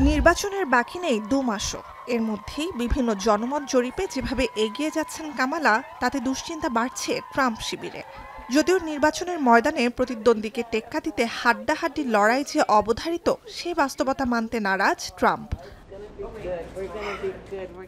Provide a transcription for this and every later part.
নির্বাচনের বাকি নেই ২ মাসও। এর মধ্যেই বিভিন্ন জনমত জরিপে যেভাবে এগিয়ে যাচ্ছেন কামালা, তাতে দুশ্চিন্তা বাড়ছে ট্রাম্প শিবিরে। যদিও নির্বাচনের ময়দানে প্রতিদ্বন্দ্বীকে টেক্কা দিতে হাড্ডাহাড্ডি লড়াই যে অবধারিত, সে বাস্তবতা মানতে নারাজ ট্রাম্প।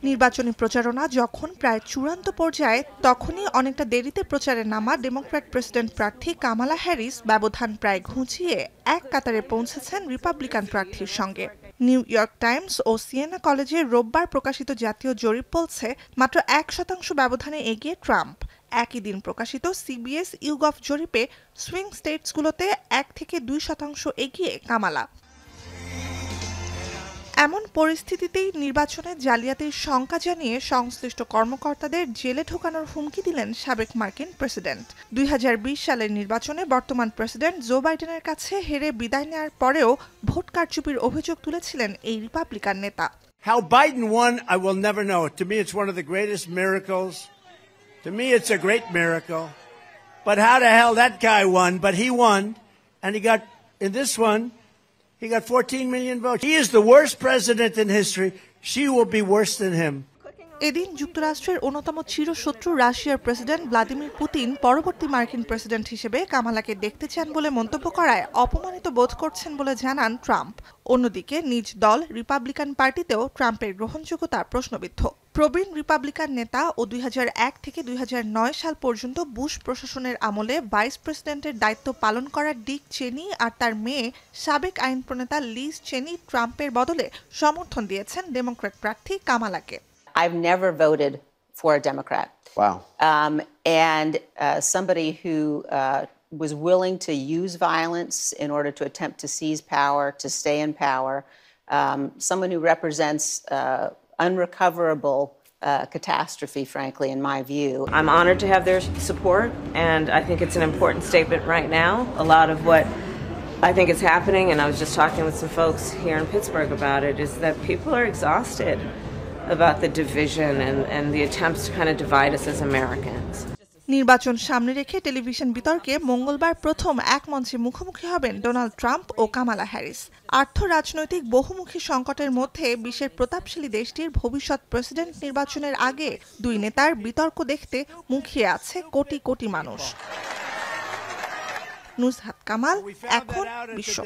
নির্বাচনী প্রচারণা যখন প্রায় চূড়ান্ত পর্যায়ে, তখনই অনেকটা দেরিতে প্রচারে নামা ডেমোক্র্যাট প্রেসিডেন্ট প্রার্থী কামালা হ্যারিস ব্যবধান প্রায় ঘুচিয়ে এক কাতারে পৌঁছেছেন রিপাবলিকান প্রার্থীর সঙ্গে। নিউ ইয়র্ক টাইমস ও সিয়েনা কলেজে রোববার প্রকাশিত জাতীয় জরিপ বলছে মাত্র 1% ব্যবধানে এগিয়ে ট্রাম্প। একই দিন প্রকাশিত সিবিএস ইউগভ জরিপে সুইং স্টেটসগুলোতে 1 থেকে 2% এগিয়ে কামালা। এমন পরিস্থিতিতেই নির্বাচনে জালিয়াতির শঙ্কা জানিয়ে সংশ্লিষ্ট কর্মকর্তাদের জেলে ঢোকানোর হুমকি দিলেন সাবেক মার্কিন প্রেসিডেন্ট। 2020 সালের নির্বাচনে বর্তমান প্রেসিডেন্ট জো বাইডেনের কাছে হেরে বিদায় নেওয়ার পরেও ভোট কারচুপির অভিযোগ তুলেছিলেন এই রিপাবলিকান নেতা। How Biden won, I will never know. To me, it's one of the greatest miracles. To me, it's a great miracle. But how the hell that guy won? But he won, and he got, in this one, he got 14 million votes. He is the worst president in history. She will be worse than him. এদিন যুক্তরাষ্ট্রের অন্যতম চিরশত্রু রাশিয়ার president Vladimir Putin পরবর্তী মার্কিন president হিসেবে কামালাকে দেখতে চান বলে মন্তব্য করায় অপমানিত বোধ করছেন বলে জানান ট্রাম্প। অন্যদিকে নিজ দল রিপাবলিকান পার্টিতেও ট্রাম্পের গ্রহণযোগ্যতা প্রশ্নবিদ্ধ। প্রবীণ রিপাবলিকান নেতা ও 2001 থেকে 2009 সাল পর্যন্ত বুশ প্রশাসনের আমলে ভাইস প্রেসিডেন্টের দায়িত্ব পালন করা ডিক চেনি আর তার মেয়ে সাবেক আইন প্রণেতা লিজ চেনি ট্রাম্পের বদলে সমর্থন দিয়েছেন ডেমোক্র্যাট প্রার্থী কামালাকে। I've never voted for a Democrat. Wow. And somebody who was willing to use violence in order to attempt to seize power, to stay in power, someone who represents unrecoverable catastrophe, frankly, in my view. I'm honored to have their support, and I think it's an important statement right now. A lot of what I think is happening, and I was just talking with some folks here in Pittsburgh about it, is that people are exhausted about the division and the attempts to kind of divide us as Americans. নির্বাচন সামনে রেখে television বিতর্কে মঙ্গলবার প্রথম এক মঞ্চে মুখোমুখি হবেন ডোনাল্ড ট্রাম্প ও কামালা হ্যারিস। আর্থ-রাজনৈতিক বহুমুখী সংকটের মধ্যে বিশ্বের প্রতাপশালী দেশটির ভবিষ্যৎ প্রেসিডেন্ট নির্বাচনের আগে দুই নেতার বিতর্ক দেখতে মুখিয়ে আছে কোটি কোটি মানুষ। নুসহাত কামাল, এখন বিশ্ব।